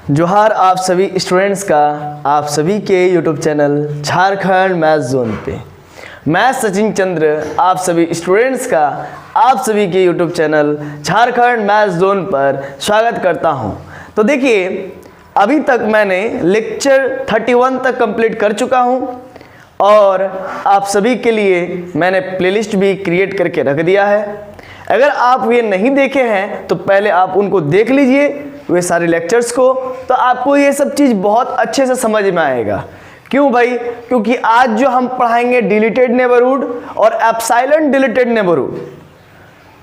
जोहार आप सभी स्टूडेंट्स का, आप सभी के YouTube channel Jharkhand math zone पे। मैं सचिन चंद्र आप सभी स्टूडेंट्स का आप सभी के YouTube channel Jharkhand math zone पर स्वागत करता हूं। तो देखिए, अभी तक मैंने लेक्चर 31 तक कंप्लीट कर चुका हूं और आप सभी के लिए मैंने प्लेलिस्ट भी क्रिएट करके रख दिया है। अगर आप ये नहीं देखे हैं तो पहले आप उनको देख लीजिए, वे सारे लेक्चर्स को, तो आपको ये सब चीज़ बहुत अच्छे से समझ में आएगा। क्यों भाई? क्योंकि आज जो हम पढ़ाएंगे डिलीटेड नेबरहुड और एप्सिलॉन डिलीटेड नेबरहुड।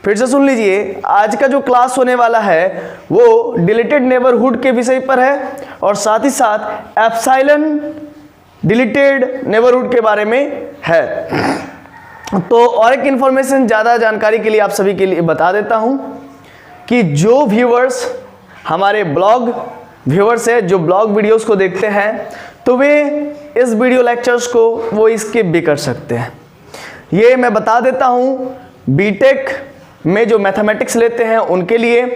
फिर से सुन लीजिए, आज का जो क्लास होने वाला है वो डिलीटेड नेबरहुड के विषय पर है और साथ ही साथ एप्सिलॉन डिलीटेड नेबरहुड के बारे में है। तो और एक इन्फॉर्मेशन, ज़्यादा जानकारी के लिए आप सभी के लिए बता देता हूं कि जो व्यूअर्स हमारे ब्लॉग व्यूअर्स है, जो ब्लॉग वीडियोस को देखते हैं, तो वे इस वीडियो लेक्चर्स को वो स्किप भी कर सकते हैं। ये मैं बता देता हूँ, बीटेक में जो मैथमेटिक्स लेते हैं उनके लिए,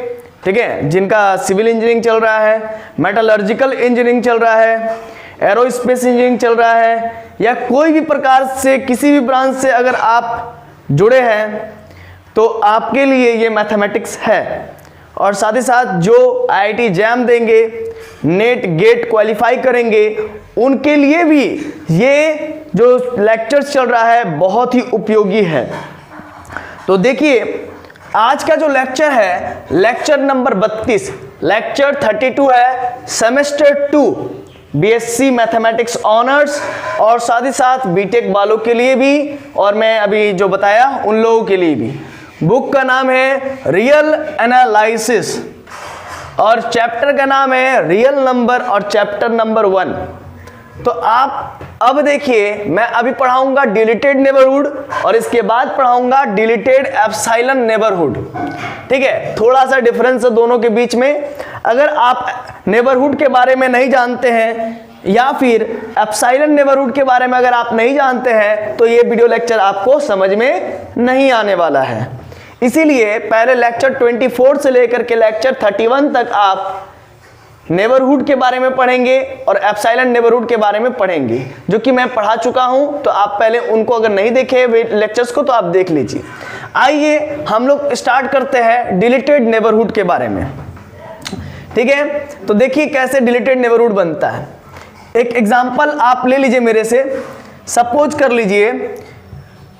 ठीक है, जिनका सिविल इंजीनियरिंग चल रहा है, मेटलर्जिकल इंजीनियरिंग चल रहा है, एरोस्पेस इंजीनियरिंग चल रहा है, या कोई भी प्रकार से किसी भी ब्रांच से अगर आप जुड़े हैं तो आपके लिए ये मैथमेटिक्स है। और साथ ही साथ जो आईआईटी जैम देंगे, नेट गेट क्वालिफाई करेंगे, उनके लिए भी ये जो लेक्चर्स चल रहा है बहुत ही उपयोगी है। तो देखिए, आज का जो लेक्चर है, लेक्चर नंबर 32, लेक्चर 32 है, सेमेस्टर 2 बीएससी मैथमेटिक्स ऑनर्स, और साथ ही साथ बीटेक वालों के लिए भी, और मैं अभी जो बताया उन लोगों के लिए भी। बुक का नाम है रियल एनालिसिस और चैप्टर का नाम है रियल नंबर और चैप्टर नंबर 1। तो आप अब देखिए, मैं अभी पढ़ाऊंगा डिलीटेड नेबरहुड और इसके बाद पढ़ाऊंगा डिलीटेड एप्सिलॉन नेबरहुड। ठीक है, थोड़ा सा डिफरेंस है दोनों के बीच में। अगर आप नेबरहुड के बारे में नहीं जानते हैं या फिर एप्सिलॉन नेबरहुड के बारे में अगर आप नहीं जानते हैं तो ये वीडियो लेक्चर आपको समझ में नहीं आने वाला है। इसीलिए पहले लेक्चर 24 से लेकर के लेक्चर 31 तक आप नेबरहुड के बारे में पढ़ेंगे और एप्सिलॉन नेबरहुड के बारे में पढ़ेंगे, जो कि मैं पढ़ा चुका हूं। तो आप पहले उनको अगर नहीं देखे लेक्चर्स को तो आप देख लीजिए। आइए हम लोग स्टार्ट करते हैं डिलीटेड नेबरहुड के बारे में। ठीक है, तो देखिए कैसे डिलीटेड नेबरहुड बनता है। एक एग्जांपल आप ले लीजिए मेरे से। सपोज कर लीजिए,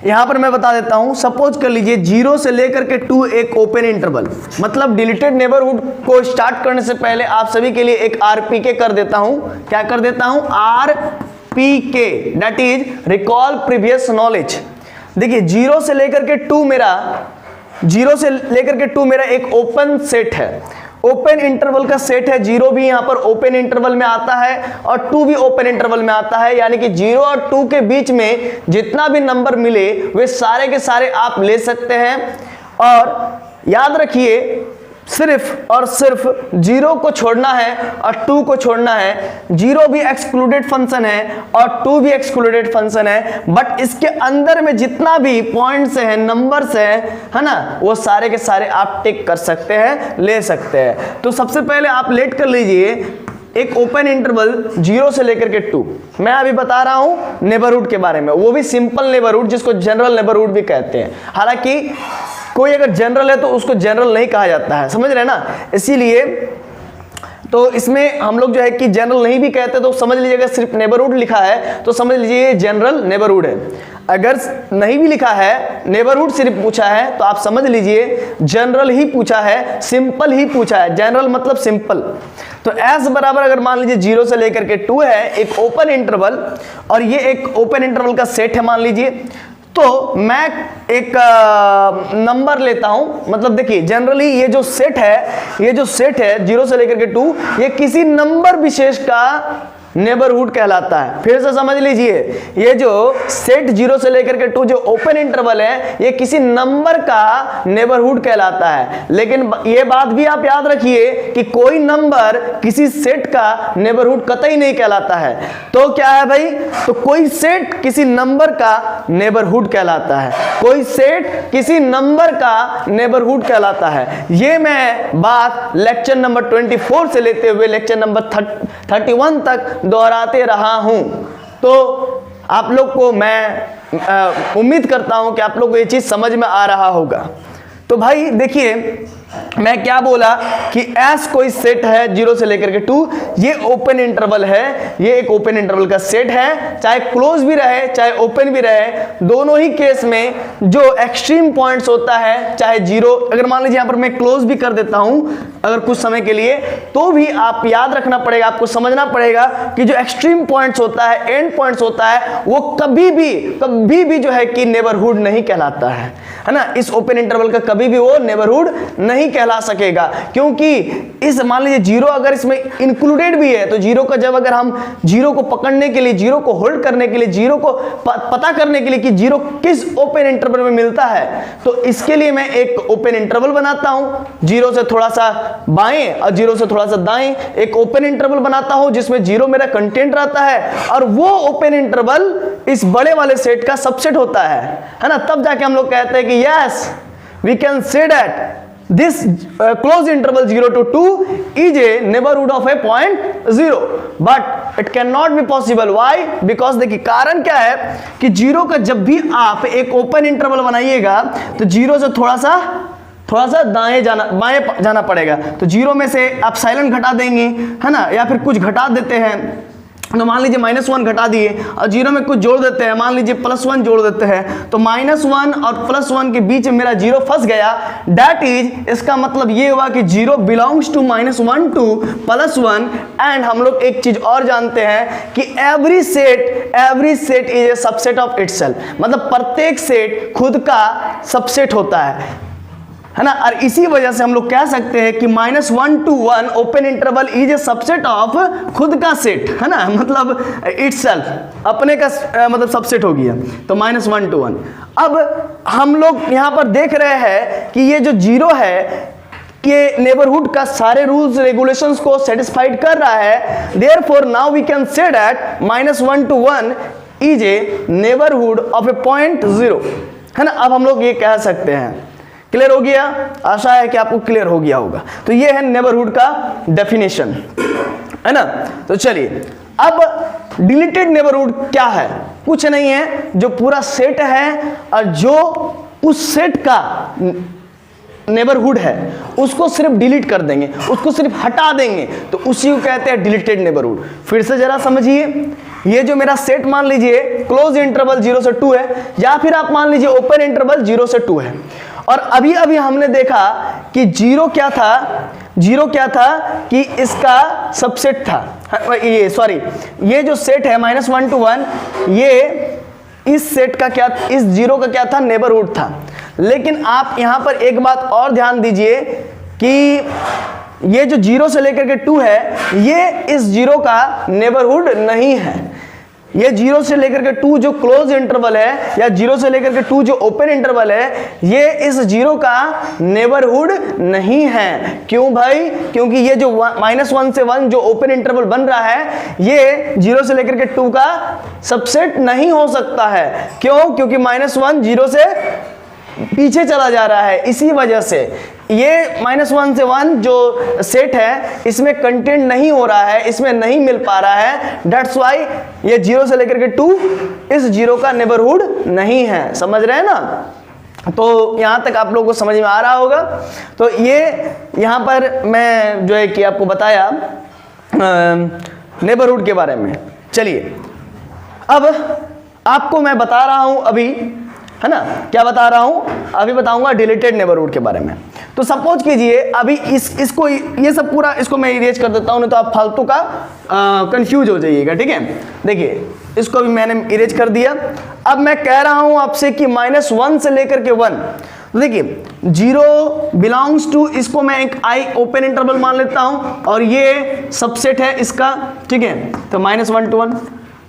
यहां पर मैं बता देता हूं, सपोज कर लीजिए 0 से लेकर के 2 एक ओपन इंटरवल। मतलब डिलीटेड नेबरहुड को स्टार्ट करने से पहले आप सभी के लिए एक आरपीके कर देता हूं। क्या कर देता हूं? RPK, that is recall previous knowledge. देखिए 0 से लेकर के 2 मेरा एक ओपन सेट है, ओपन इंटरवल का सेट है। 0 भी यहां पर ओपन इंटरवल में आता है और 2 भी ओपन इंटरवल में आता है, यानी कि 0 और 2 के बीच में जितना भी नंबर मिले वे सारे के सारे आप ले सकते हैं। और याद रखिए, सिर्फ और सिर्फ 0 को छोड़ना है और 2 को छोड़ना है। 0 भी एक्सक्लूडेड फंक्शन है और 2 भी एक्सक्लूडेड फंक्शन है, बट इसके अंदर में जितना भी पॉइंट्स है, नंबर्स है ना, वो सारे के सारे आप टिक कर सकते हैं, ले सकते हैं। तो सबसे पहले आप लेट कर लीजिए एक ओपन इंटरवल 0 से लेकर के 2। मैं अभी बता रहा हूं नेबरहुड के बारे में, वो भी सिंपल नेबरहुड, जिसको जनरल नेबरहुड भी कहते हैं। हालांकि कोई अगर जनरल है तो उसको जनरल नहीं कहा जाता है, समझ रहे ना। इसीलिए तो इसमें हम लोग जो है कि जनरल नहीं भी कहते, तो समझ लीजिएगा सिर्फ नेबरहुड लिखा है तो समझ लीजिए ये जनरल नेबरहुड है। अगर नहीं भी लिखा है, नेबरहुड सिर्फ पूछा है, तो आप समझ लीजिए जनरल ही पूछा है, सिंपल ही पूछा है। जनरल मतलब सिंपल। तो एस बराबर अगर मान लीजिए 0 से लेकर के 2 है, एक ओपन इंटरवल, और ये एक ओपन इंटरवल का सेट है मान लीजिए। तो मैं एक नंबर लेता हूं, मतलब देखिए जनरली ये जो सेट है 0 से लेकर के 2, ये किसी नंबर विशेष का नेबरहुड कहलाता है। फिर से समझ लीजिए, ये जो सेट 0 से लेकर के 2 जो ओपन इंटरवल है, ये किसी नंबर का नेबरहुड कहलाता है। लेकिन ये बात भी आप याद रखिए कि कोई नंबर किसी सेट का नेबरहुड कतई नहीं कहलाता है। तो क्या है भाई? तो कोई सेट किसी नंबर का नेबरहुड कहलाता है। कोई सेट किसी नंबर का नेबरहुड कहलाता है। ये मैं बात लेक्चर नंबर 24 से लेते हुए लेक्चर नंबर 31 तक दोहराते रहा हूं। तो आप लोग को मैं उम्मीद करता हूं कि आप लोग को ये चीज समझ में आ रहा होगा। तो भाई देखिए मैं क्या बोला कि S कोई सेट है 0 से लेकर के 2, ये ओपन इंटरवल है, ये एक ओपन इंटरवल का सेट है, चाहे क्लोज भी रहे चाहे ओपन भी रहे, दोनों ही केस में जो एक्सट्रीम पॉइंट्स होता है, चाहे 0, अगर मान लीजिए यहां पर मैं क्लोज भी कर देता हूं अगर कुछ समय के लिए, तो भी आप याद रखना पड़ेगा, आपको समझना पड़ेगा कि जो एक्सट्रीम पॉइंट्स होता है, एंड पॉइंट्स होता है, वो कभी भी जो है कि नेबरहुड नहीं कहलाता है ना। इस ओपन इंटरवल का कभी भी वो नेबरहुड नहीं कहला सकेगा, क्योंकि इस मान लीजिए 0 अगर इसमें इंक्लूडेड भी है, तो 0 का जब अगर हम 0 को पकड़ने के लिए, 0 को होल्ड करने के लिए, 0 को पता करने के लिए कि 0 किस ओपन इंटरवल में मिलता है, तो इसके लिए मैं एक ओपन इंटरवल बनाता हूं, 0 से थोड़ा सा बाएं और 0 से थोड़ा सा दाएं, एक ओपन इंटरवल बनाता हूं जिसमें 0 मेरा कंटेंट रहता है, और वो ओपन इंटरवल इस बड़े वाले सेट का सबसेट होता है ना। तब जाके हम लोग कहते हैं कि yes we can say that this closed interval 0 to 2 is a neighborhood of a point 0, but it cannot be possible. Why? Because देखिए कारण क्या है कि 0 का जब भी आप एक ओपन इंटरवल बनाइएगा तो 0 से थोड़ा सा बाएं जाना पड़ेगा। तो 0 में से आप साइलेंट घटा देंगे है ना, या फिर कुछ घटा देते हैं, तो मान लीजिए -1 घटा दिए और 0 में कुछ जोड़ देते हैं, मान लीजिए +1 जोड़ देते हैं, तो -1 और +1 के बीच में मेरा 0 फंस गया। दैट इज, इसका मतलब ये हुआ कि 0 बिलोंग्स टू -1 टू +1। एंड हम लोग एक चीज और जानते हैं कि every set is a subset of itself, मतलब प्रत्येक सेट खुद का सबसेट होता है ना। और इसी वजह से हम लोग कह सकते हैं कि -1 to 1 open interval is a subset of खुद का सेट है ना, मतलब इटसेल्फ अपने का मतलब सबसेट हो गया, तो -1 to 1। अब हम लोग यहां पर देख रहे हैं कि ये जो 0 है कि नेबरहुड का सारे रूल्स रेगुलेशंस को सेटिस्फाइड कर रहा है। Therefore now we can say that -1 to 1 is a neighbourhood of a point 0 है ना। अब हम लोग ये कह सकते हैं, क्लियर हो गया? आशा है कि आपको क्लियर हो गया होगा। तो ये है नेबरहुड का डेफिनेशन है ना। तो चलिए अब डिलीटेड नेबरहुड क्या है? कुछ नहीं है, जो पूरा सेट है और जो उस सेट का नेबरहुड है उसको सिर्फ डिलीट कर देंगे, उसको सिर्फ हटा देंगे, तो उसी को कहते हैं डिलीटेड नेबरहुड। फिर से जरा समझिए, ये जो मेरा सेट मान लीजिए क्लोज इंटरवल 0 से 2 है, या फिर आप मान लीजिए ओपन इंटरवल 0 से 2 है, और अभी हमने देखा कि 0 क्या था कि इसका सबसेट था, ये जो सेट है -1 to 1, ये इस सेट का क्या, इस 0 का क्या था, नेबरहुड था। लेकिन आप यहां पर एक बात और ध्यान दीजिए कि ये जो 0 से लेकर के 2 है, ये इस 0 का नेबरहुड नहीं है। ये 0 से लेकर के 2 जो क्लोज इंटरवल है, या 0 से लेकर के 2 जो ओपन इंटरवल है, ये इस 0 का नेबरहुड नहीं है। क्यों भाई? क्योंकि ये जो -1 से 1 जो ओपन इंटरवल बन रहा है, ये 0 से लेकर के 2 का सबसेट नहीं हो सकता है। क्यों? क्योंकि -1 0 से पीछे चला जा रहा है, इसी वजह से ये -1 से 1 जो सेट है इसमें कंटेंट नहीं हो रहा है, इसमें नहीं मिल पा रहा है। दैट्स वाई ये 0 से लेकर के 2 इस 0 का नेबरहुड नहीं है। समझ रहे हैं ना? तो यहां तक आप लोगों को समझ में आ रहा होगा। तो ये यहां पर मैं जो है कि आपको बताया नेबरहुड के बारे में। चलिए अब आपको मैं बता रहा हूं अभी, है ना, क्या बता रहा हूं अभी, बताऊंगा डिलीटेड नेबरहुड के बारे में। तो सपोज कीजिए अभी इसको ये सब पूरा इसको मैं इरेज कर देता हूं, नहीं तो आप फालतू का कंफ्यूज हो जाइएगा, ठीक है। देखिए इसको भी मैंने इरेज कर दिया। अब मैं कह रहा हूं आपसे कि -1 से लेकर के 1, देखिए 0 बिलोंग्स टू, इसको मैं एक आई ओपन इंटरवल मान लेता हूं और ये सबसेट है इसका, ठीक है। तो -1 to 1,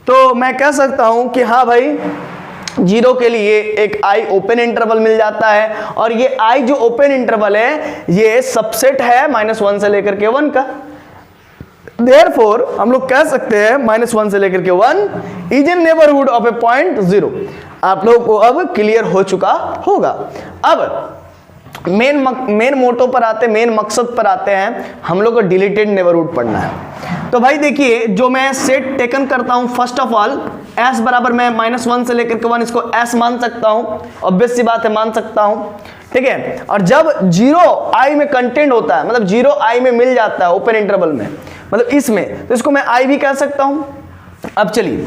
तो मैं कह सकता हूं कि हाँ भाई 0 के लिए एक आई ओपन इंटरवल मिल जाता है, और ये आई जो ओपन इंटरवल है ये सबसेट है -1 से लेकर के 1 का। देयरफॉर हम लोग कह सकते हैं -1 से लेकर के 1 is in neighbourhood of a point 0। आप लोगों को अब क्लियर हो चुका होगा। अब मेन मोटो पर आते, मेन मकसद पर आते हैं, हम लोग को डिलीटेड नेबरहुड पढ़ना है। तो भाई देखिए, जो मैं सेट टेकन करता हूं, फर्स्ट ऑफ ऑल s बराबर मैं -1 से लेकर के 1 इसको s मान सकता हूं, ऑब्वियस सी बात है मान सकता हूं, ठीक है। और जब 0 i में कंटेंट होता है, मतलब 0 i में मिल जाता है ओपन इंटरवल में, मतलब इसमें, तो इसको मैं i भी कह सकता हूं। अब चलिए,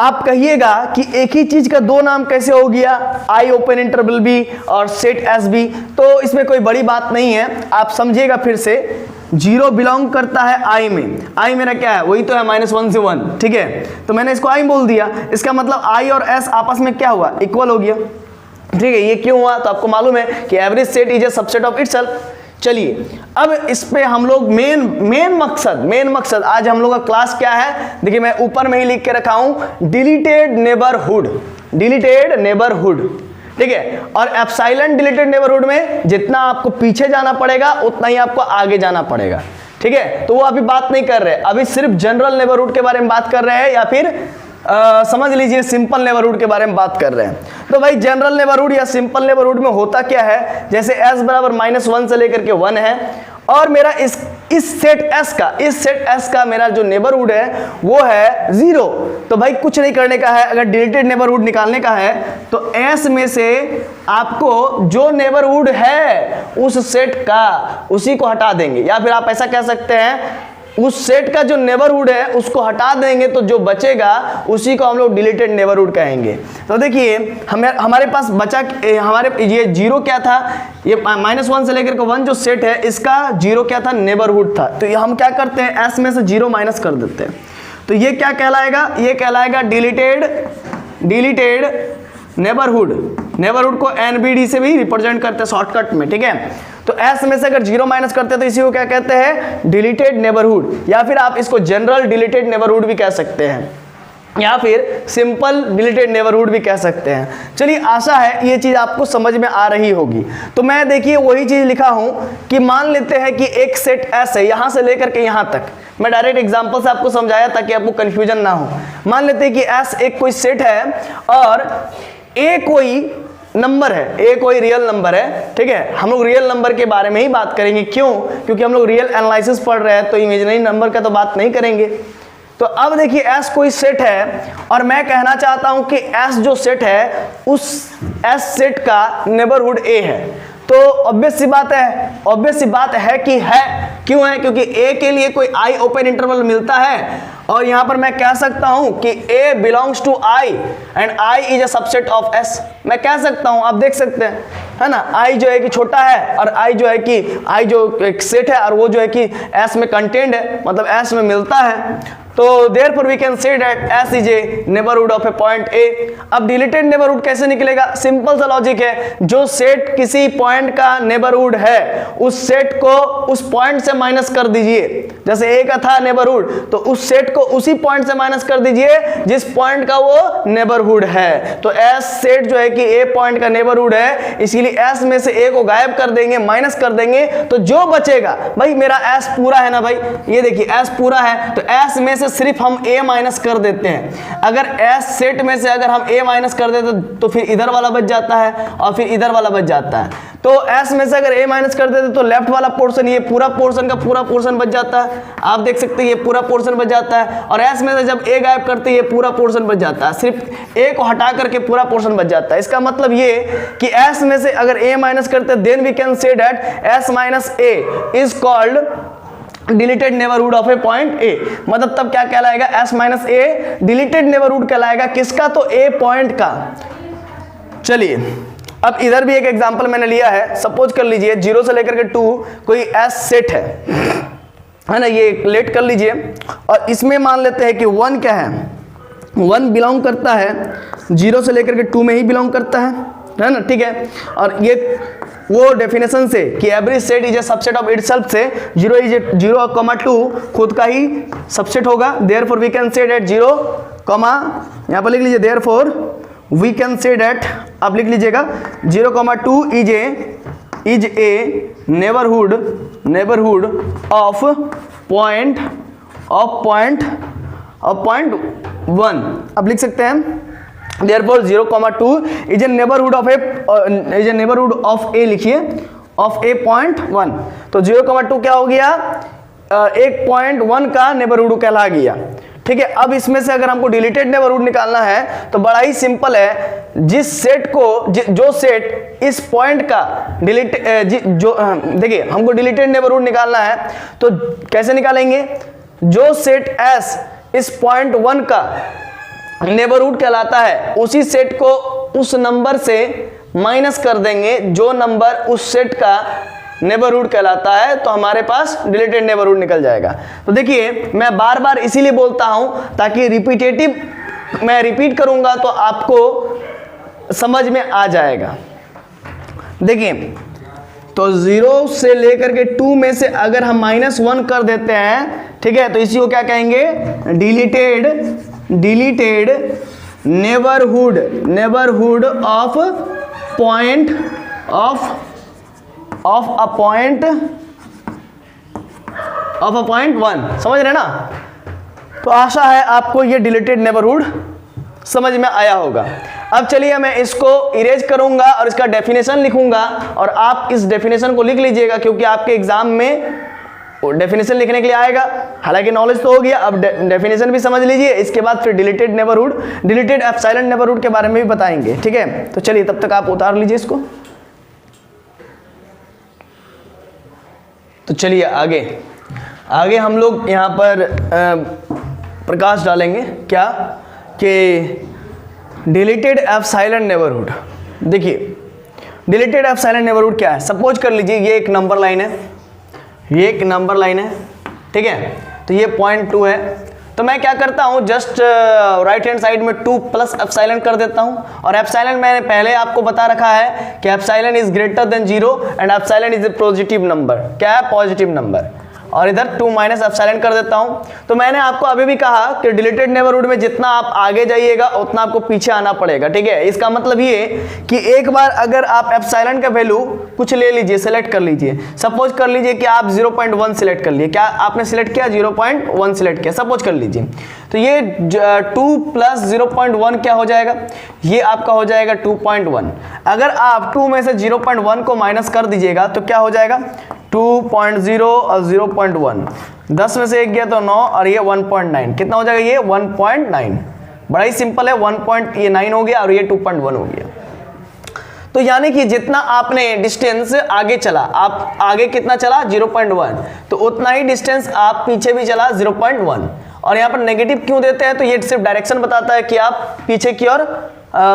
आप कहिएगा कि एक ही चीज का दो नाम कैसे हो गया, आई ओपन इंटरवल भी और सेट एस भी, तो इसमें कोई बड़ी बात नहीं है, आप समझिएगा फिर से। 0 बिलोंग करता है आई में, आई मेरा क्या है, वही तो है -1 से 1, ठीक है, तो मैंने इसको आई बोल दिया, इसका मतलब आई और एस आपस में क्या हुआ, इक्वल हो गया, ठीक है। ये क्यों हुआ, तो आपको मालूम है कि average set is a subset of itself. चलिए, अब इस पे हम लोग मेन मकसद आज हम लोग का क्लास क्या है, देखिए मैं ऊपर में ही लिख के रखा हूं, डिलीटेड नेबरहुड, ठीक है। और एप्सिलॉन डिलीटेड नेबरहुड में जितना आपको पीछे जाना पड़ेगा उतना ही आपको आगे जाना पड़ेगा, ठीक है। तो वो अभी बात नहीं कर रहे, अभी सिर्फ जनरल नेबरहुड के बारे में बात कर रहे हैं, या फिर समझ लीजिए सिंपल नेबरहुड के बारे में बात कर रहे हैं। तो भाई जनरल नेबरहुड या सिंपल नेबरहुड में होता क्या है, जैसे s बराबर -1 से लेकर के 1 है, और मेरा इस सेट s का मेरा जो नेबरहुड है वो है 0। तो भाई कुछ नहीं करने का है, अगर डिलीटेड नेबरहुड निकालने का है तो s में से आपको जो नेबरहुड है उस सेट का उसी को हटा देंगे, या फिर आप ऐसा कह सकते हैं उस सेट का जो नेबरहुड है उसको हटा देंगे, तो जो बचेगा उसी को हम लोग डिलीटेड नेबरहुड कहेंगे। तो देखिए हमारे पास बचा, हमारे ये 0 क्या था, ये -1 से लेकर के 1 जो सेट है इसका 0 क्या था, नेबरहुड था। तो ये हम क्या करते हैं, s में से 0 माइनस कर देते हैं, तो ये क्या कहलाएगा, ये कहलाएगा डिलीटेड नेबरहुड को NBD से भी रिप्रेजेंट करते हैं शॉर्टकट में, ठीक है। तो s में से अगर 0 माइनस करते हैं तो इसी को क्या कहते हैं, डिलीटेड नेबरहुड, या फिर आप इसको जनरल डिलीटेड नेबरहुड भी कह सकते हैं, या फिर सिंपल डिलीटेड नेबरहुड भी कह सकते हैं। चलिए, आशा है ये चीज आपको समझ में आ रही होगी। तो मैं देखिए वही चीज लिखा हूं कि मान लेते हैं कि एक सेट s है, यहां से लेकर के यहां तक, मैं डायरेक्ट एग्जांपल से आपको समझाया ताकि आपको कंफ्यूजन ना हो। मान लेते हैं कि s एक कोई सेट है और a कोई नंबर है, a कोई रियल नंबर है, ठीक है। हम लोग रियल नंबर के बारे में ही बात करेंगे, क्यों, क्योंकि हम लोग रियल एनालिसिस पढ़ रहे हैं, तो इमेजिनरी नंबर का तो बात नहीं करेंगे। तो अब देखिए s कोई सेट है और मैं कहना चाहता हूं कि s जो सेट है उस s सेट का नेबरहुड a है, तो ऑब्वियस सी बात है कि है, क्यों है, क्योंकि a के लिए कोई i ओपन इंटरवल मिलता है, और यहां पर मैं कह सकता हूं कि a belongs to i and i is a subset of s, मैं कह सकता हूं, आप देख सकते हैं, है ना। i जो है कि छोटा है और i जो एक सेट है और वो जो है कि s में कंटेंट है, मतलब s में मिलता है, तो therefore we can say that s is a neighborhood of a point a। अब डिलीटेड नेबरहुड कैसे निकलेगा, सिंपल सा लॉजिक है, जो सेट किसी पॉइंट का नेबरहुड है उस सेट को उस पॉइंट से माइनस कर दीजिए, जैसे a का था नेबरहुड तो उस सेट को उसी पॉइंट से माइनस कर दीजिए जिस पॉइंट का वो नेबरहुड है। तो s सेट जो है कि a पॉइंट का नेबरहुड है, इसीलिए s में से a को गायब कर देंगे, माइनस कर देंगे, तो जो बचेगा, भाई मेरा s पूरा है ना भाई, ये देखिए s पूरा है, तो s में से सिर्फ हम a माइनस कर देते हैं। अगर s सेट में से अगर हम a माइनस कर देते तो फिर इधर वाला बच जाता है और फिर इधर वाला बच जाता है। तो s में से अगर a माइनस कर देते तो लेफ्ट वाला पोर्शन, ये पूरा पोर्शन का पूरा पोर्शन बच जाता है, आप देख सकते हैं ये पूरा पोर्शन बच जाता है, और s में से जब a गायब करते ये पूरा पोर्शन बच जाता है, सिर्फ a को हटा करके पूरा पोर्शन बच जाता है। इसका मतलब ये कि s में से अगर a माइनस करते then we can say that s minus a is called deleted neighbourhood of a point a, मतलब तब क्या कहलाएगा, s minus a deleted neighbourhood कहलाएगा, किसका, तो a पॉइंट का। चलिए, अब इधर भी एक एग्जांपल मैंने लिया है, सपोज कर लीजिए 0 से लेकर के 2 कोई s सेट है ना, ये लेट कर लीजिए, और इसमें मान लेते हैं कि 1 क्या है, 1 बिलोंग करता है 0 से लेकर के 2 में ही बिलोंग करता है ना, ठीक है। और ये वो डेफिनेशन से कि every set is a subset of itself से 0,2 खुद का ही सबसेट होगा, therefore we can say that 0, यहाँ पर लिख लीजिए, therefore we can say that, आप लिख लीजिएगा 0,2 is a neighbourhood of point 1, आप लिख सकते हैं therefore 0,2 is a neighbourhood of a लिखिए, ऑफ ए 0.1। तो 0,2 क्या हो गया, 1.1 का नेबरहुड कहला गया। ठीक है, अब इसमें से अगर हमको डिलीटेड नेबरहुड निकालना है तो बड़ा ही सिंपल है, जिस सेट को जो सेट इस पॉइंट का देखिए हमको डिलीटेड नेबरहुड निकालना है तो कैसे निकालेंगे, जो सेट एस इस पॉइंट 1 का नेबरहुड कहलाता है उसी सेट को उस नंबर से माइनस कर देंगे जो नंबर उस सेट का नेबरहुड कहलाता है, तो हमारे पास डिलीटेड नेबरहुड निकल जाएगा। तो देखिए मैं बार बार इसीलिए बोलता हूं ताकि मैं रिपीट करूंगा तो आपको समझ में आ जाएगा। देखिए तो 0 से लेकर के 2 में से अगर हम -1 कर देते हैं, ठीक है, तो इसी को क्या कहेंगे, deleted neighbourhood of point of a point 1। समझ रहे ना। तो आशा है आपको ये डिलीटेड नेबरहुड समझ में आया होगा। अब चलिए मैं इसको इरेज करूंगा और इसका डेफिनेशन लिखूंगा और आप इस डेफिनेशन को लिख लीजिएगा, क्योंकि आपके एग्जाम में डेफिनेशन लिखने के लिए आएगा। हालांकि नॉलेज तो हो गया, अब डेफिनेशन भी समझ लीजिए, इसके बाद फिर डिलीटेड एप्सिलॉन नेबरहुड के बारे में भी बताएंगे। ठीक है, तो चलिए तब तक आप उतार लीजिए इसको। तो चलिए आगे हम लोग यहाँ पर प्रकाश डालेंगे क्या, कि डिलीटेड एप्सिलॉन नेबरहुड। देखिए डिलीटेड एप्सिलॉन नेबरहुड क्या है, सपोज कर लीजिए ये एक नंबर लाइन है, ठीक है, तो ये 0.2 है। तो मैं क्या करता हूँ, जस्ट राइट हैंड साइड में 2 प्लस एप्सिलॉन कर देता हूँ। और एप्सिलॉन मैंने पहले आपको बता रखा है कि epsilon is greater than 0 and epsilon is a positive number. क्या है, पॉजिटिव नंबर। और इधर 2 माइनस एप्सिलॉन कर देता हूँ। तो मैंने आपको अभी भी कहा कि डिलीटेड नेबरहुड में जितना आप आगे जाइएगा उतना आपको पीछे आना पड़ेगा। ठीक है, इसका मतलब ये कि एक बार अगर आप एप्सिलॉन का वैल्यू कुछ ले लीजिए, सेलेक्ट कर लीजिए, सपोज कर लीजिए कि आप 0.1 सिलेक्ट कर लिए। क्या आपने सिलेक्ट किया, 0.1 सिलेक्ट किया, सपोज कर लीजिए। तो ये 2 प्लस 0.1 क्या हो जाएगा, ये आपका हो जाएगा 2.1। अगर आप 2 में से 0.1 को माइनस कर दीजिएगा तो क्या हो जाएगा, 2.0 और 0.1, 10 में से 1 गया तो 9 और ये 1.9, कितना हो जाएगा, ये 1.9। बड़ा ही सिंपल है, 1.9 हो गया और ये 2.1 हो गया। तो यानी कि जितना आपने डिस्टेंस आगे चला, आप आगे कितना चला 0.1, तो उतना ही डिस्टेंस आप पीछे भी चला 0.1। और यहाँ पर नेगेटिव क्यों देते हैं, तो ये सिर्फ डायरेक्शन बताता है कि आप पीछे की ओर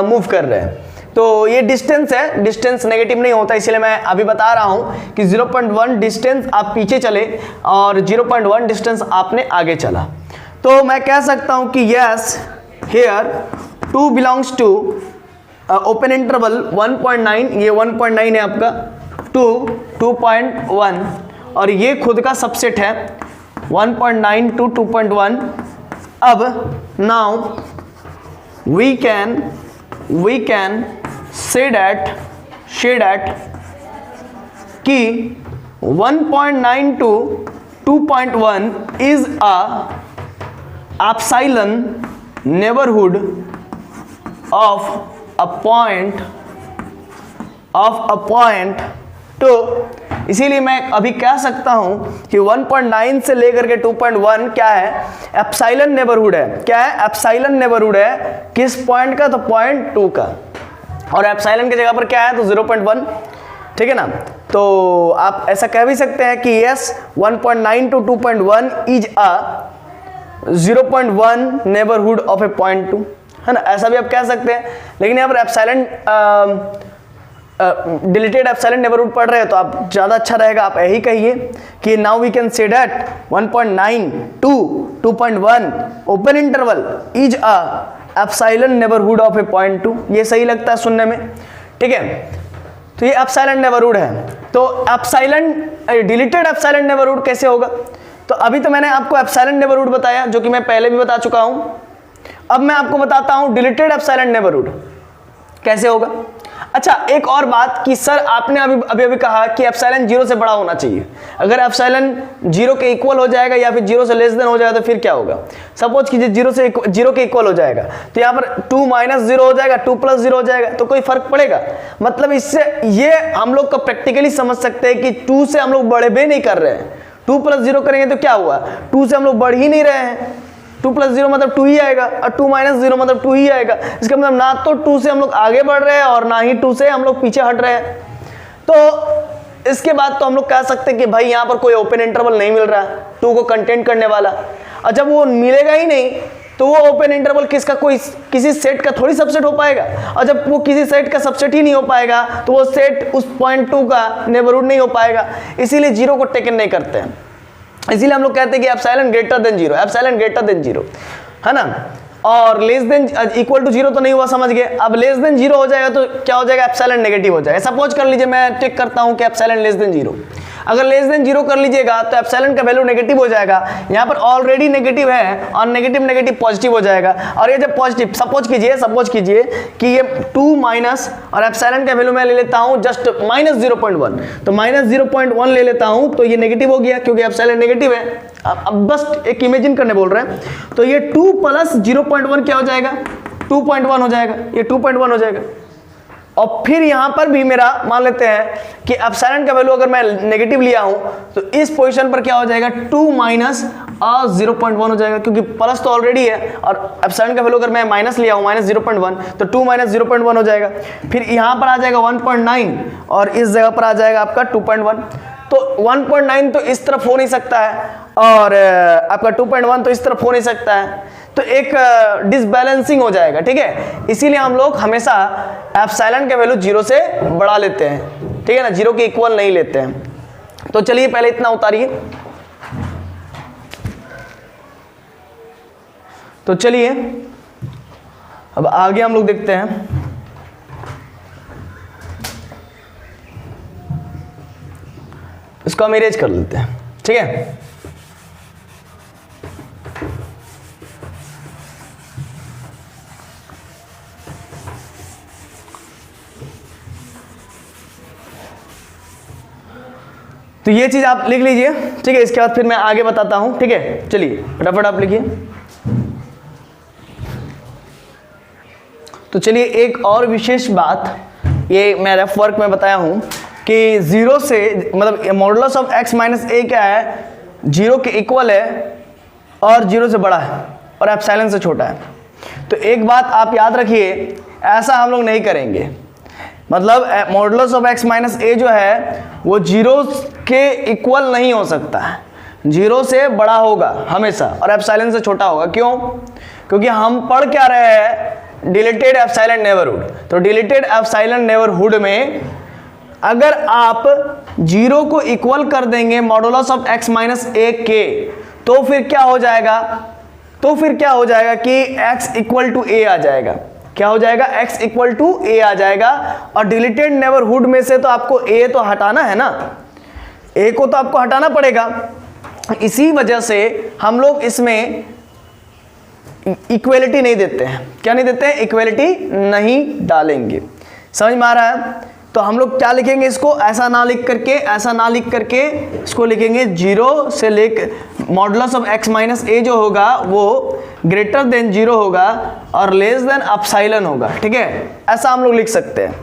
मूव कर रहे हैं। तो ये डिस्टेंस है, डिस्टेंस नेगेटिव नहीं होता, इसलिए मैं अभी बता रहा हूं कि 0.1 डिस्टेंस आप पीछे चले और 0.1 डिस्टेंस आपने आगे चला। तो मैं कह सकता हूं कि yes here 2 belongs to open interval 1.9, ये 1.9 है आपका, 2.1 और ये खुद का सबसेट है 1.9 to 2.1। अब now we can say that कि 1.9 to 2.1 is a epsilon neighborhood of a point तो इसीलिए मैं अभी कह सकता हूं कि 1.9 से लेकर के 2.1 क्या है, एप्सिलॉन नेबरहुड है। क्या है, एप्सिलॉन नेबरहुड है, किस पॉइंट का, तो 0.2 का। और एप्सिलॉन की जगह पर क्या है, तो 0.1। ठीक है ना। तो आप ऐसा कह भी सकते हैं कि yes 1.9 to 2.1 is a 0.1 neighbourhood of a 0.2, है ना, ऐसा भी आप कह सकते हैं। लेकिन यहाँ पर एप्सिलॉन डिलीटेड एप्सिलॉन नेबरहुड पढ़ रहे हैं तो आप ज़्यादा अच्छा रहेगा, आप यही कहिए कि now we can say that 1.9 to 2.1 open interval is a epsilon neighbourhood of a 0.2। ये सही लगता है सुनने में, ठीक है। तो ये एप्सिलॉन नेबरहुड है। तो एप्सिलॉन डिलीटेड एप्सिलॉन नेबरहुड कैसे होगा, तो अभी तो मैंने आपको एप्सिलॉन नेबरहुड बताया जो कि मैं पहले भी बता चुका हूं। अब मैं आपको बताता हूं डिलीटेड एप्सिलॉन नेबरहुड कैसे होगा। अच्छा एक और बात कि सर आपने अभी कहा कि एप्सिलॉन 0 से बड़ा होना चाहिए। अगर एप्सिलॉन 0 के इक्वल हो जाएगा या फिर 0 से लेस देन हो जाएगा तो फिर क्या होगा? सपोज कीजिए 0 के इक्वल हो जाएगा तो यहाँ पर 2 माइनस 0 हो जाएगा, 2 प्लस 0 हो जाएगा, तो कोई फर्क पड़ेगा? मतलब इससे ये हम लोग को प्रैक्टिकली समझ सकते हैं कि 2 से हम लोग बढ़े भी नहीं कर रहे हैं। 2 प्लस 0 करेंगे तो क्या हुआ? 2 से हम लोग बढ़ ही नहीं रहे हैं। 2 प्लस 0 मतलब 2 ही आएगा और 2 माइनस 0 मतलब 2 ही आएगा। इसका मतलब ना तो 2 से हम लोग आगे बढ़ रहे हैं और ना ही 2 से हम लोग पीछे हट रहे हैं। तो इसके बाद तो हम लोग कह सकते हैं कि भाई यहाँ पर कोई ओपन इंटरवल नहीं मिल रहा है 2 को कंटेंट करने वाला। और जब वो मिलेगा ही नहीं तो वो ओपन इंटरवल किसी सेट का थोड़ी सबसेट हो पाएगा। और जब वो किसी सेट का सबसेट ही नहीं हो पाएगा तो वो सेट उस पॉइंट 2 का नेबरहुड नहीं हो पाएगा। इसीलिए 0 को टेकन नहीं करते हैं। इसीलिए हम लोग कहते हैं कि epsilon greater than 0, epsilon greater than 0, है ना। और लेस देन इक्वल टू 0 तो नहीं हुआ, समझ गए। अब लेस देन 0 हो जाएगा तो क्या हो जाएगा? एप्सिलॉन नेगेटिव हो जाएगा। सपोज कर लीजिए मैं टिक करता हूं कि एप्सिलॉन लेस देन 0। अगर लेस देन 0 कर लीजिएगा तो एप्सिलॉन का वैल्यू नेगेटिव हो जाएगा। यहाँ पर ऑलरेडी नेगेटिव है और नेगेटिव पॉजिटिव हो जाएगा। और ये जब पॉजिटिव सपोज कीजिए कि ये 2 माइनस और एप्सिलॉन का वैल्यू मैं ले लेता हूँ जस्ट माइनस 0.1, तो माइनस 0.1 ले लेता हूँ तो ये नेगेटिव हो गया क्योंकि एप्सिलॉन नेगेटिव है। अब बस एक इमेजिन करने बोल रहे हैं तो ये 2 प्लस 0.1 क्या हो जाएगा? 2.1 हो जाएगा। ये 2.1 हो जाएगा। और फिर यहां पर भी मेरा मान लेते हैं कि एप्सिलॉन का वैल्यू अगर मैं नेगेटिव लिया हूं तो इस पोजीशन पर क्या हो जाएगा? 2 माइनस 0.1 हो जाएगा क्योंकि प्लस तो ऑलरेडी है और एप्सिलॉन का वैल्यू अगर मैं माइनस लिया हूं माइनस 0.1 तो 2 माइनस 0.1 हो जाएगा। फिर यहां पर आ जाएगा 1.9 और इस जगह पर आ जाएगा आपका 2.1। तो 1.9 तो इस तरफ हो नहीं सकता है और आपका 2.1 तो इस तरफ हो नहीं सकता है, तो एक डिसबैलेंसिंग हो जाएगा। ठीक है, इसीलिए हम लोग हमेशा एप्सिलॉन का वैल्यू 0 से बढ़ा लेते हैं। ठीक है ना, 0 के इक्वल नहीं लेते हैं। तो चलिए पहले इतना उतारिए। तो चलिए अब आगे हम लोग देखते हैं। इसको हम इरेज कर लेते हैं। ठीक है, तो ये चीज आप लिख लीजिए। ठीक है, इसके बाद फिर मैं आगे बताता हूं। ठीक है, चलिए फटाफट आप लिखिए। तो चलिए एक और विशेष बात, ये मैं रफ वर्क में बताया हूं कि 0 से मतलब modulus of x minus a क्या है? 0 के इक्वल है और 0 से बड़ा है और एप्सिलॉन से छोटा है। तो एक बात आप याद रखिए, ऐसा हम लोग नहीं करेंगे। मतलब modulus of x minus a जो है वो 0 के इक्वल नहीं हो सकता है, 0 से बड़ा होगा हमेशा और एप्सिलॉन से छोटा होगा। क्यों? क्योंकि हम पढ़ क्या रहे हैं? Deleted epsilon neighbourhood. तो डिलीटेड एप्सिलॉन नेबरहुड में अगर आप 0 को इक्वल कर देंगे modulus of x minus a के, तो फिर क्या हो जाएगा? कि x इक्वल टू a आ जाएगा। क्या हो जाएगा? x इक्वल टू a आ जाएगा। और डिलीटेड नेबरहुड में से तो आपको a तो हटाना है ना, a को तो आपको हटाना पड़ेगा। इसी वजह से हम लोग इसमें इक्वेलिटी नहीं देते हैं। क्या नहीं देते हैं? इक्वेलिटी नहीं डालेंगे। समझ में आ रहा है? तो हम लोग क्या लिखेंगे? इसको ऐसा ना लिख करके इसको लिखेंगे 0 से लेकर modulus of x minus a जो होगा वो ग्रेटर देन 0 होगा और लेस देन एप्सिलॉन होगा। ठीक है, ऐसा हम लोग लिख सकते हैं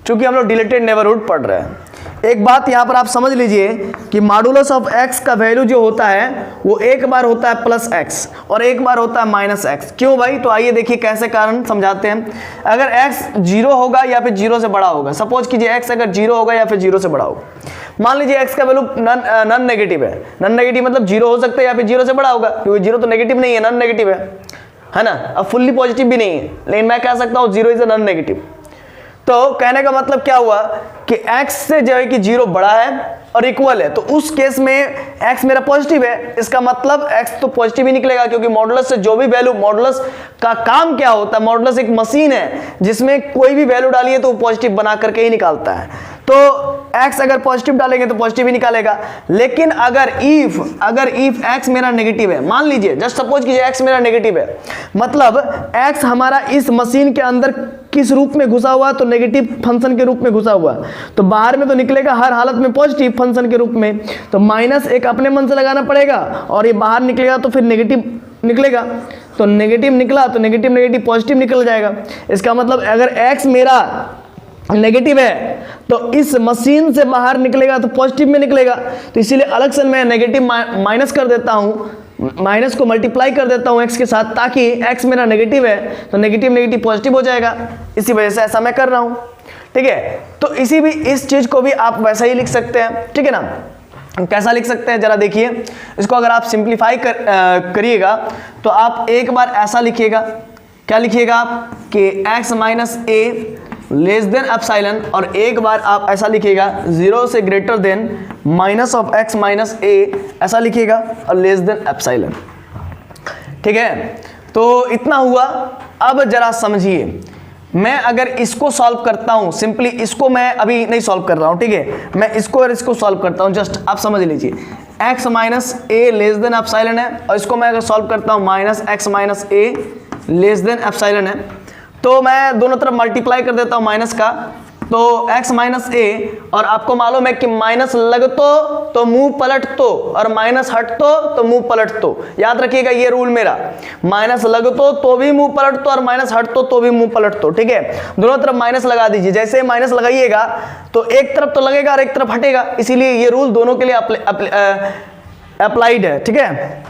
क्योंकि हम लोग डिलीटेड नेबरहुड पढ़ रहे हैं। एक बात यहाँ पर आप समझ लीजिए कि मॉडुलस ऑफ x का वैल्यू जो होता है वो एक बार होता है प्लस x और एक बार होता है माइनस x। क्यों भाई? तो आइए देखिए कैसे कारण समझाते हैं। अगर x 0 होगा या फिर 0 से बड़ा होगा, सपोज कीजिए x अगर 0 होगा या फिर 0 से बड़ा होगा, मान लीजिए x का वैल्यू नॉन नेगेटिव है। नॉन नेगेटिव मतलब 0 हो सकता है या फिर 0 से बड़ा होगा, क्योंकि 0 तो नेगेटिव नहीं है, नॉन नेगेटिव है ना। अब फुल्ली पॉजिटिव भी नहीं है, लेकिन मैं कह सकता हूँ 0 इज अ नॉन नेगेटिव। तो कहने का मतलब क्या हुआ कि x से जो है कि 0 बड़ा है और इक्वल है, तो उस केस में x मेरा पॉजिटिव है। इसका मतलब x तो पॉजिटिव ही निकलेगा क्योंकि मॉडुलस से जो भी वैल्यू, मॉडुलस का काम क्या होता है? मॉडुलस एक मशीन है जिसमें कोई भी वैल्यू डालिए तो वो पॉजिटिव बना करके ही निकालता है। तो x अगर पॉजिटिव डालेंगे तो पॉजिटिव ही निकालेगा। लेकिन अगर इफ x मेरा नेगेटिव है, मान लीजिए जस्ट सपोज कीजिए x मेरा नेगेटिव है, मतलब x हमारा इस मशीन के अंदर किस रूप में घुसा हुआ, तो नेगेटिव फंक्शन के रूप में घुसा हुआ, तो बाहर में तो निकलेगा हर हालत में पॉजिटिव फंक्शन के रूप में, तो माइनस एक अपने मन से लगाना पड़ेगा और ये बाहर निकलेगा तो फिर नेगेटिव निकलेगा, तो नेगेटिव निकला तो नेगेटिव पॉजिटिव निकल जाएगा। इसका मतलब अगर x मेरा नेगेटिव है तो इस मशीन से बाहर निकलेगा तो पॉजिटिव में निकलेगा, तो इसीलिए अलग से मैं नेगेटिव माइनस कर देता हूँ, माइनस को मल्टीप्लाई कर देता हूँ x के साथ, ताकि x मेरा नेगेटिव है तो नेगेटिव पॉजिटिव हो जाएगा। इसी वजह से ऐसा मैं कर रहा हूँ, ठीक है। तो इस चीज को भी आप वैसा ही लिख सकते हैं, ठीक है ना। कैसा लिख सकते हैं जरा देखिए, इसको अगर आप सिंप्लीफाई करिएगा तो आप एक बार ऐसा लिखिएगा, क्या लिखिएगा आप कि x minus a less than epsilon, और एक बार आप ऐसा लिखिएगा 0 से greater than minus of x minus a, ऐसा लिखिएगा और लेस देन एप्सिलॉन, ठीक है। तो इतना हुआ। अब जरा समझिए, मैं अगर इसको सॉल्व करता हूं, सिंपली इसको मैं अभी नहीं सॉल्व कर रहा हूं, ठीक है, मैं इसको और इसको सॉल्व करता हूं, जस्ट आप समझ लीजिए x minus a less than epsilon है, और इसको मैं अगर सॉल्व करता हूं minus x minus a less than epsilon है, तो मैं दोनों तरफ मल्टीप्लाई कर देता हूं माइनस का, तो x माइनस ए, और आपको मालूम है कि माइनस लगतो तो मुंह पलट तो, और माइनस हटतो तो मुंह पलट तो, याद रखिएगा ये रूल मेरा, माइनस लगतो तो भी मुंह पलट तो और माइनस हटतो तो भी मुंह पलट तो, ठीक है। दोनों तरफ माइनस लगा दीजिए, जैसे माइनस लगाइएगा तो एक तरफ तो लगेगा और एक तरफ हटेगा, इसीलिए ये रूल दोनों के लिए अप्लाइड है, ठीक है।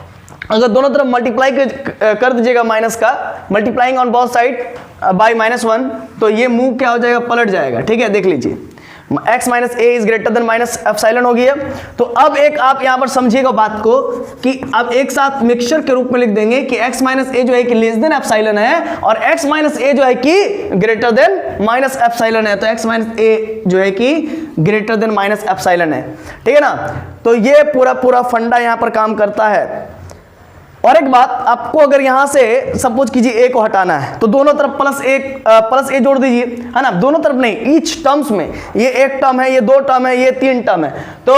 अगर दोनों तरफ मल्टीप्लाई कर दीजिएगा माइनस का, multiplying on both side by -1, तो ये मुंह क्या हो जाएगा, पलट जाएगा, ठीक है। देख लीजिए x minus A is greater than minus epsilon हो गया। तो अब एक आप यहां पर समझिएगा बात को कि अब एक साथ मिक्सचर के रूप में लिख देंगे कि x माइनस ए जो है कि लेस देन एप्सिलॉन है, और x माइनस ए जो है कि ग्रेटर देन माइनस एप्सिलॉन है, तो x माइनस ए जो है कि ग्रेटर देन माइनस एप्सिलॉन है, ठीक है ना। तो ये पूरा फंडा यहां पर काम करता है। और एक बात, आपको अगर यहां से सपोज कीजिए ए को हटाना है तो दोनों तरफ प्लस ए जोड़ दीजिए, है ना, दोनों तरफ नहीं, ईच टर्म्स में, ये एक टर्म है, ये दो टर्म है, ये तीन टर्म है, तो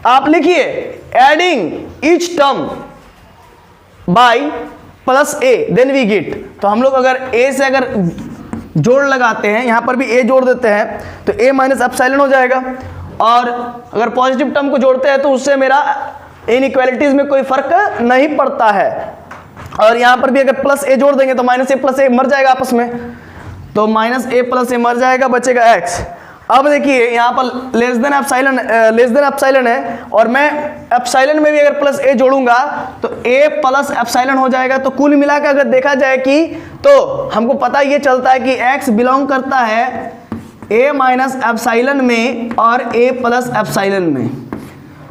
आप लिखिए adding each term by plus a then we get. तो हम लोग अगर ए से अगर जोड़ लगाते हैं, यहां पर भी ए जोड़ देते हैं तो ए माइनस एप्सिलॉन हो जाएगा, और अगर पॉजिटिव टर्म को जोड़ते हैं तो उससे मेरा इनइक्वालिटीज में कोई फर्क नहीं पड़ता है, और यहां पर भी अगर प्लस ए जोड़ देंगे तो माइनस ए प्लस ए मर जाएगा आपस में, तो माइनस ए प्लस ए मर जाएगा, बचेगा x। अब देखिए यहां पर लेस देन एप्सिलॉन है, और मैं एप्सिलॉन में भी अगर प्लस ए जोड़ूंगा तो a प्लस एप्सिलॉन हो जाएगा। तो कुल मिलाकर अगर देखा जाए कि तो हमको पता ये चलता है कि x बिलोंग करता है a माइनस एप्सिलॉन में और a प्लस एप्सिलॉन में,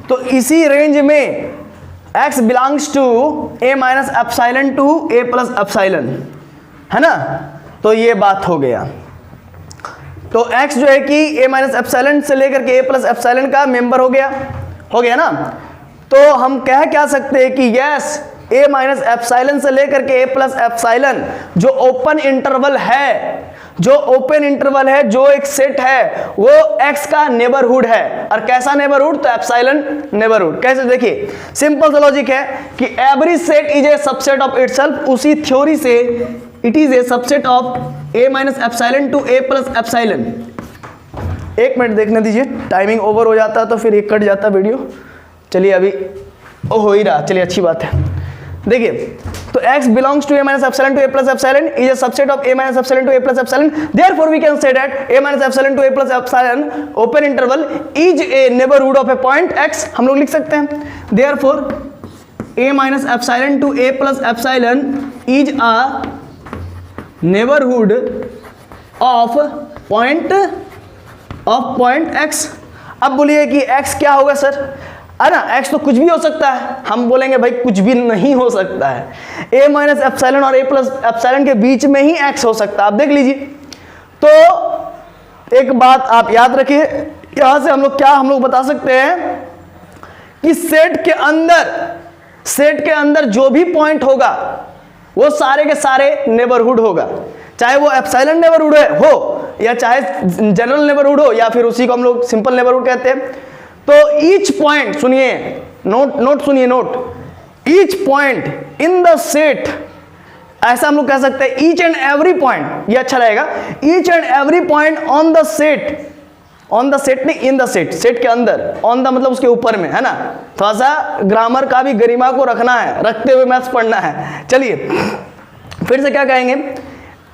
तो इसी रेंज में x belongs to a minus epsilon to a plus epsilon, है ना। तो ये बात हो गया। तो x जो है कि a माइनस एप्सिलॉन से लेकर के a प्लस एप्सिलॉन का मेंबर हो गया ना। तो हम कह क्या सकते हैं कि यस a माइनस एप्सिलॉन से लेकर के a प्लस एप्सिलॉन जो ओपन इंटरवल है, जो एक सेट है, वो x का नेबरहुड है। और कैसा नेबरहुड, तो एप्सिलॉन नेबरहुड। कैसे, देखिए सिंपल सा लॉजिक है कि every set is a subset of itself. उसी थ्योरी से it is a subset of a minus epsilon to a plus epsilon. एक मिनट देखने दीजिए, टाइमिंग ओवर हो जाता है तो फिर ये कट जाता वीडियो। चलिए अभी हो ही रहा, चलिए अच्छी बात है। देखिए तो x belongs to a minus epsilon to a plus epsilon is a subset of a minus epsilon to a plus epsilon. Therefore we can say that a minus epsilon to a plus epsilon open interval is a neighborhood of a point x. हम लोग लिख सकते हैं therefore a minus epsilon to a plus epsilon is a neighborhood of point x. अब बोलिए कि x क्या होगा सर, है ना, x तो कुछ भी हो सकता है। हम बोलेंगे भाई कुछ भी नहीं हो सकता है, a माइनस एप्सिलॉन और a प्लस एप्सिलॉन के बीच में ही x हो सकता है। आप देख लीजिए। तो एक बात आप याद रखिए, यहां से हम लोग बता सकते हैं कि सेट के अंदर जो भी पॉइंट होगा वो सारे के सारे नेबरहुड होगा, चाहे वो एप्सिलॉन नेबरहुड हो या चाहे जनरल नेबरहुड हो या फिर उसी को हम लोग सिंपल नेबरहुड कहते हैं। तो ईच पॉइंट, सुनिए, नोट सुनिए, note, each point in the set, ऐसा हम लोग कह सकते हैं ईच एंड एवरी पॉइंट, ये अच्छा रहेगा, each and every point on the set, on the set नहीं इन द सेट, सेट के अंदर, ऑन द मतलब उसके ऊपर में, है ना, थोड़ा सा ग्रामर का भी गरिमा को रखना है, रखते हुए मैथ्स पढ़ना है। चलिए फिर से क्या कहेंगे,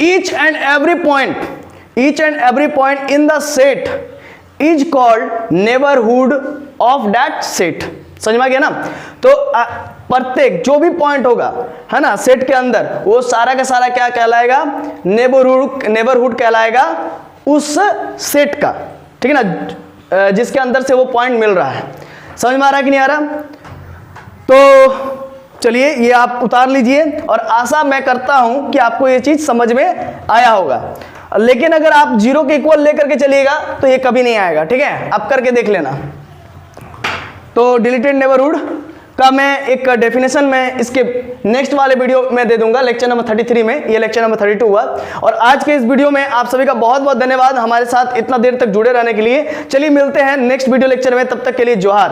each and every point, each and every point in the set is called neighbourhood of that set. समझ में आ गया ना। तो प्रत्येक जो भी पॉइंट होगा, है ना, सेट के अंदर, वो सारा का सारा क्या कहलाएगा, नेबरहुड कहलाएगा उस सेट का, ठीक है ना, जिसके अंदर से वो पॉइंट मिल रहा है। समझ में आ रहा है कि नहीं आ रहा। तो चलिए ये आप उतार लीजिए, और आशा मैं करता हूं कि आपको ये चीज समझ में आया होगा। लेकिन अगर आप जीरो के इक्वल लेकर के चलिएगा तो ये कभी नहीं आएगा, ठीक है, आप करके देख लेना। तो डिलीटेड नेबरहुड का मैं एक डेफिनेशन में इसके नेक्स्ट वाले वीडियो में दे दूंगा, लेक्चर नंबर 33 में, ये लेक्चर नंबर 32 हुआ। और आज के इस वीडियो में आप सभी का बहुत बहुत धन्यवाद हमारे साथ इतना देर तक जुड़े रहने के लिए। चलिए मिलते हैं नेक्स्ट वीडियो लेक्चर में, तब तक के लिए जोहार।